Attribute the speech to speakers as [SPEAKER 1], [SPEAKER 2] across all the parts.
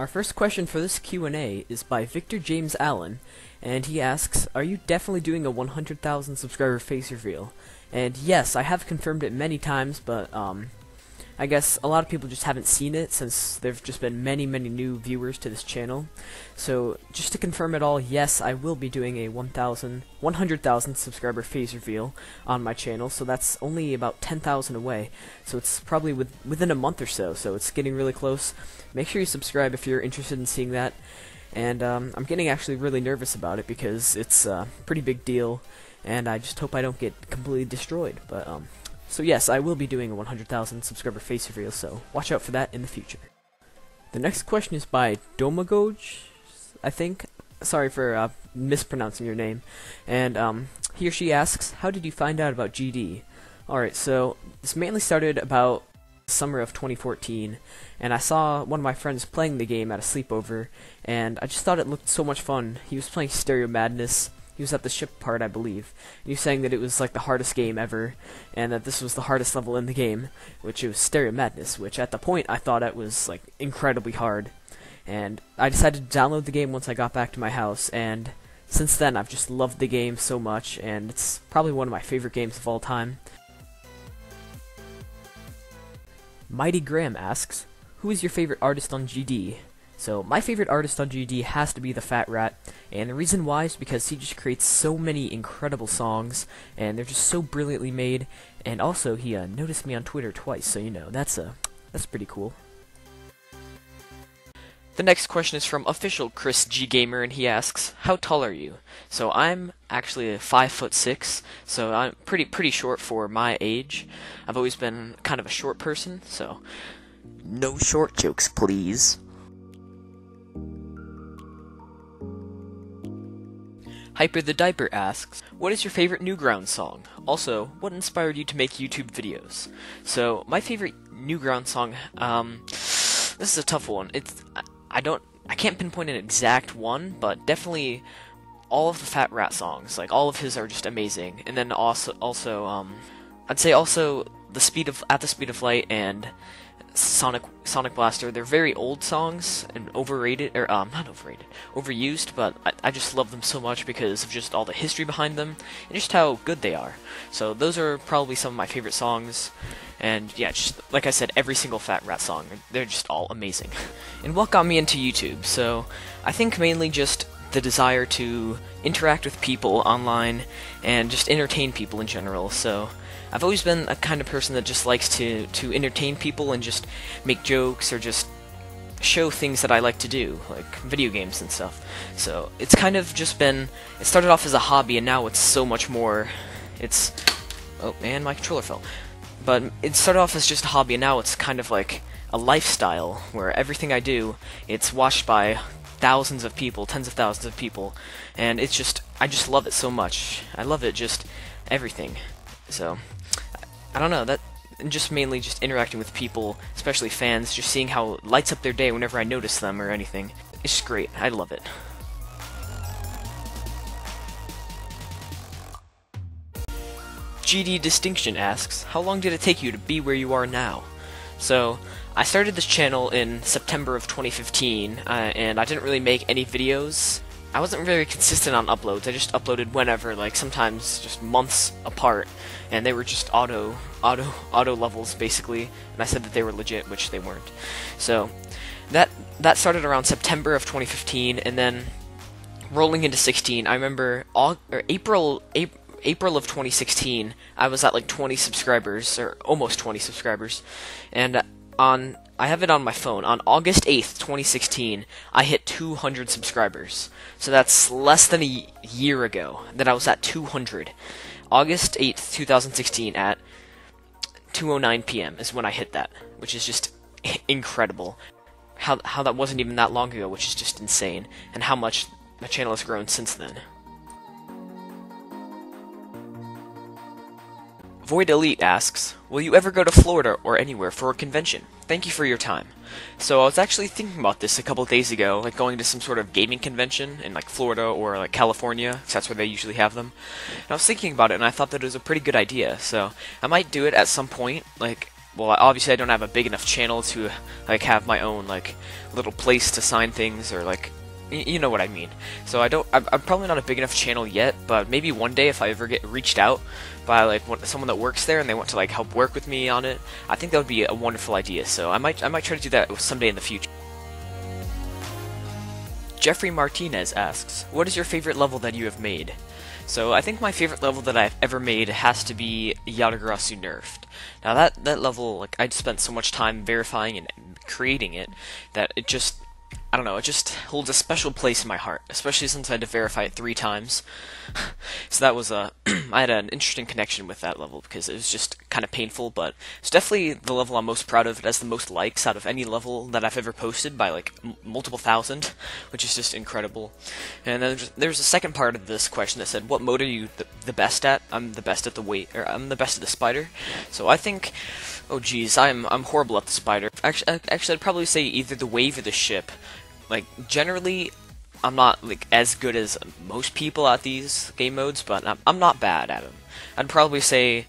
[SPEAKER 1] Our first question for this Q&A is by Victor James Allen, and he asks, are you definitely doing a 100,000 subscriber face reveal? And yes, I have confirmed it many times, but I guess a lot of people just haven't seen it since there have just been many new viewers to this channel. So just to confirm it all, yes, I will be doing a 100,000 subscriber face reveal on my channel, so that's only about 10,000 away. So it's probably within a month or so it's getting really close. Make sure you subscribe if you're interested in seeing that. And I'm getting actually really nervous about it because it's a pretty big deal, and I just hope I don't get completely destroyed. But so yes, I will be doing a 100,000 subscriber face reveal, so watch out for that in the future. The next question is by Domagoj, I think. Sorry for mispronouncing your name. And he or she asks, how did you find out about GD? Alright, so this mainly started about summer of 2014, and I saw one of my friends playing the game at a sleepover, and I just thought it looked so much fun. He was playing Stereo Madness. He was at the ship part, I believe, and he was saying that it was like the hardest game ever, and that this was the hardest level in the game, which it was Stereo Madness, which at the point I thought it was like incredibly hard. And I decided to download the game once I got back to my house, and since then I've just loved the game so much, and it's probably one of my favorite games of all time. Mighty Graham asks, who is your favorite artist on GD? So my favorite artist on GD has to be the Fat Rat, and the reason why is because he just creates so many incredible songs, and they're just so brilliantly made, and also he noticed me on Twitter twice, so you know, that's pretty cool. The next question is from official Chris G Gamer, and he asks, how tall are you? So I'm actually 5'6", so I'm pretty short for my age. I've always been kind of a short person, so no short jokes, please. Hyper the Diaper asks, what is your favorite Newgrounds song? Also, what inspired you to make YouTube videos? So, my favorite Newgrounds song, this is a tough one. I can't pinpoint an exact one, but definitely all of the Fat Rat songs, like all of his are just amazing. And then also I'd say also At the Speed of Light and Sonic Blaster. They're very old songs and overrated, or not overrated, overused, but I just love them so much because of just all the history behind them and just how good they are. So those are probably some of my favorite songs, and yeah, just like I said, every single Fat Rat song, they're just all amazing. And what got me into YouTube? So I think mainly just the desire to interact with people online and just entertain people in general. So I've always been a kind of person that just likes to entertain people and just make jokes or just show things that I like to do, like video games and stuff. So it's kind of just been, it started off as a hobby and now it's so much more. It's, oh man, my controller fell. But it started off as just a hobby and now it's kind of like a lifestyle where everything I do, it's watched by thousands of people, tens of thousands of people, and it's just, I just love it so much. I love it, just everything. So I don't know, that, and just mainly just interacting with people, especially fans, just seeing how it lights up their day whenever I notice them or anything. It's just great. I love it. GD Distinction asks, how long did it take you to be where you are now? So, I started this channel in September of 2015, and I didn't really make any videos. I wasn't very consistent on uploads. I just uploaded whenever, like sometimes just months apart, and they were just auto levels basically, and I said that they were legit, which they weren't. So that started around September of 2015, and then rolling into 16, I remember April of 2016, I was at like 20 subscribers, or almost 20 subscribers, and I have it on my phone. On August 8th, 2016, I hit 200 subscribers. So that's less than a year ago that I was at 200. August 8th, 2016 at 2:09 p.m. is when I hit that, which is just incredible. How that wasn't even that long ago, which is just insane, and how much my channel has grown since then. Void Elite asks, will you ever go to Florida or anywhere for a convention? Thank you for your time. So I was actually thinking about this a couple days ago, like going to some sort of gaming convention in like Florida or like California, because that's where they usually have them. And I was thinking about it and I thought that it was a pretty good idea, so I might do it at some point, like well, obviously I don't have a big enough channel to like have my own like little place to sign things, or like you know what I mean. So I'm probably not a big enough channel yet, but maybe one day if I ever get reached out by like someone that works there and they want to like help work with me on it, I think that would be a wonderful idea. So I might try to do that someday in the future. Jeffrey Martinez asks, what is your favorite level that you have made? So I think my favorite level that I've ever made has to be Yatagarasu Nerfed. Now that level, like, I spent so much time verifying and creating it that it just, I don't know, it just holds a special place in my heart, especially since I had to verify it 3 times. So that was I had an interesting connection with that level because it was just kind of painful, but it's definitely the level I'm most proud of. It has the most likes out of any level that I've ever posted by like multiple thousand, which is just incredible. And then there's a second part of this question that said, what mode are you the best at? I'm the best at I'm the best at the spider. So I think, oh geez, I'm horrible at the spider. Actually, I'd probably say either the wave or the ship. Like, generally, I'm not like as good as most people at these game modes, but I'm not bad at them. I'd probably say,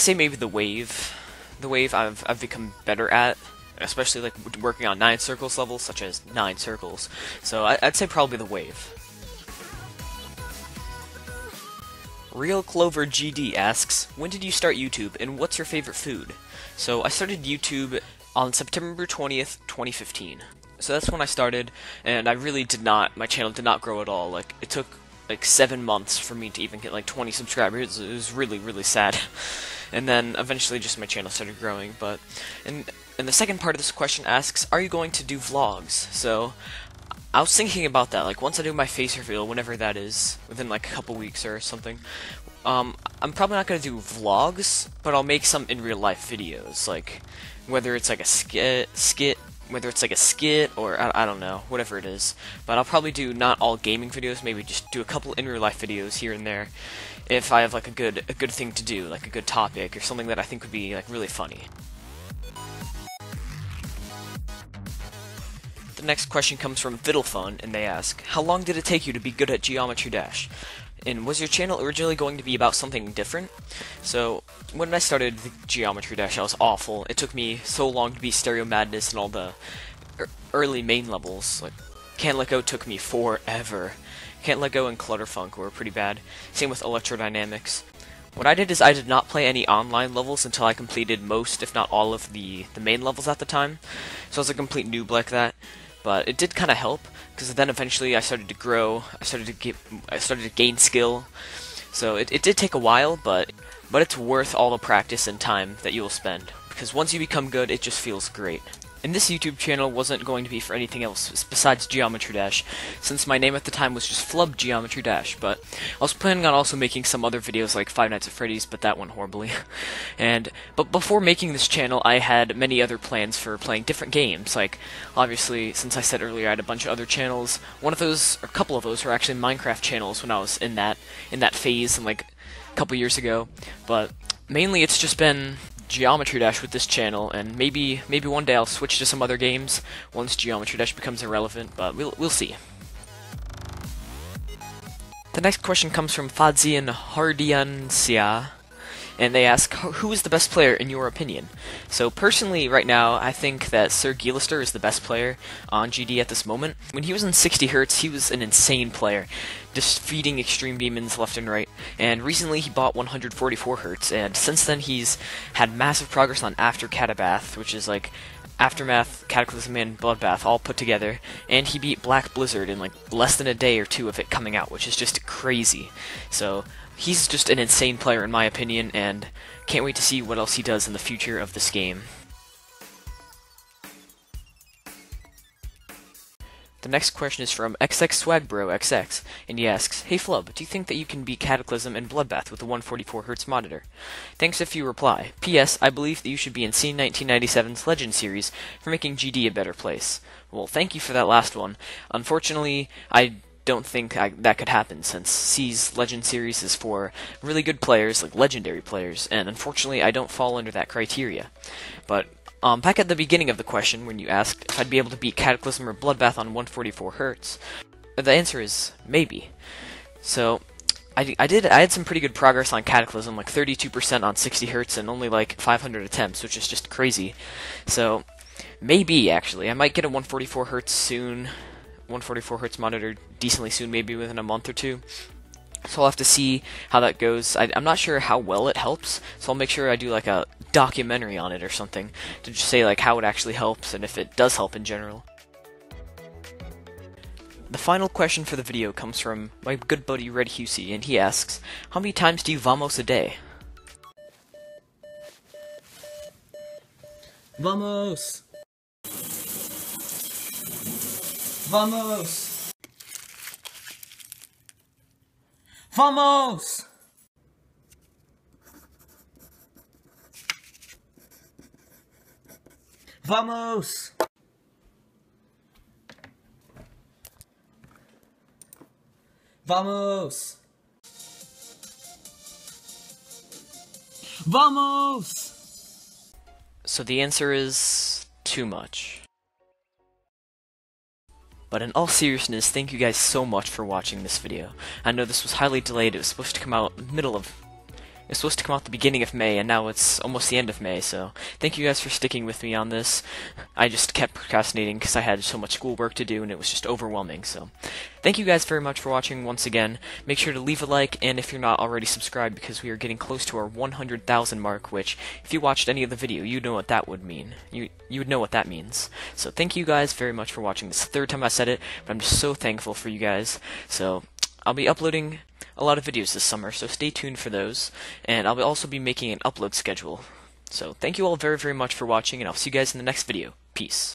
[SPEAKER 1] maybe the wave. The wave I've become better at, especially like working on 9 circles levels, such as 9 circles. So I'd say probably the wave. Real Clover GD asks, when did you start YouTube, and what's your favorite food? So I started YouTube on September 20th, 2015. So that's when I started, and I really my channel did not grow at all. Like, it took like 7 months for me to even get like 20 subscribers. It was really, really sad. And then eventually just my channel started growing. But and the second part of this question asks, are you going to do vlogs? So I was thinking about that, like once I do my face reveal, whenever that is, within like a couple weeks or something, I'm probably not going to do vlogs, but I'll make some in real life videos, like whether it's like a skit, whether it's like a skit, or I don't know, whatever it is. But I'll probably do not all gaming videos, maybe just do a couple in real life videos here and there, if I have like a good thing to do, like a good topic, or something that I think would be like really funny. The next question comes from Fiddlefun, and they ask, how long did it take you to be good at Geometry Dash? And was your channel originally going to be about something different? So, when I started the Geometry Dash, I was awful. It took me so long to beat Stereo Madness and all the early main levels. Like, Can't Let Go took me forever. Can't Let Go and Clutterfunk were pretty bad. Same with Electrodynamics. What I did is I did not play any online levels until I completed most, if not all, of the main levels at the time. So I was a complete noob like that. But it did kind of help, because then eventually I started to grow, I started to gain skill. So it did take a while, but it's worth all the practice and time that you will spend, because once you become good, it just feels great. And this YouTube channel wasn't going to be for anything else besides Geometry Dash, since my name at the time was just Flub Geometry Dash, but I was planning on also making some other videos like Five Nights at Freddy's, but that went horribly. But before making this channel, I had many other plans for playing different games. Like, obviously, since I said earlier I had a bunch of other channels, one of those, or a couple of those, were actually Minecraft channels when I was in that phase, like a couple years ago. But mainly it's just been Geometry Dash with this channel, and maybe one day I'll switch to some other games once Geometry Dash becomes irrelevant, but we'll see. The next question comes from Fadzian Hardiancia, and they ask, who is the best player in your opinion? So personally, right now, I think that Sir Geelister is the best player on GD at this moment. When he was in 60 Hz, he was an insane player, defeating extreme demons left and right. And recently he bought 144 Hz, and since then he's had massive progress on After Catabath, which is like Aftermath, Cataclysm, and Bloodbath all put together, and he beat Black Blizzard in like less than a day or two of it coming out, which is just crazy. So he's just an insane player in my opinion, and can't wait to see what else he does in the future of this game. The next question is from XX and he asks, hey Flub, do you think that you can beat Cataclysm and Bloodbath with a 144Hz monitor? Thanks if you reply. P.S. I believe that you should be in Scene 1997's Legend series for making GD a better place. Well, thank you for that last one. Unfortunately, I don't think that could happen, since C's Legend series is for really good players, like legendary players, and unfortunately I don't fall under that criteria. But back at the beginning of the question, when you asked if I'd be able to beat Cataclysm or Bloodbath on 144 Hz, the answer is maybe. So I had some pretty good progress on Cataclysm, like 32% on 60 hertz and only like 500 attempts, which is just crazy. So maybe actually I might get a 144 hertz soon, 144 hertz monitor decently soon, maybe within a month or two. So I'll have to see how that goes. I'm not sure how well it helps, so I'll make sure I do like a documentary on it or something to just say like how it actually helps and if it does help in general. The final question for the video comes from my good buddy Red Husey, and he asks, how many times do you vamos a day?
[SPEAKER 2] Vamos! Vamos! Vamos! Vamos! Vamos! Vamos!
[SPEAKER 1] So the answer is too much. But in all seriousness, thank you guys so much for watching this video. I know this was highly delayed. It was supposed to come out the beginning of May, and now it's almost the end of May, so thank you guys for sticking with me on this. I just kept procrastinating because I had so much schoolwork to do, and it was just overwhelming, so thank you guys very much for watching once again. Make sure to leave a like, and if you're not already subscribed, because we are getting close to our 100,000 mark, which, if you watched any of the video, you'd know what that would mean. You would know what that means. So thank you guys very much for watching. This is the third time I said it, but I'm just so thankful for you guys. So I'll be uploading a lot of videos this summer, so stay tuned for those, and I'll also be making an upload schedule. So thank you all very, very much for watching, and I'll see you guys in the next video. Peace.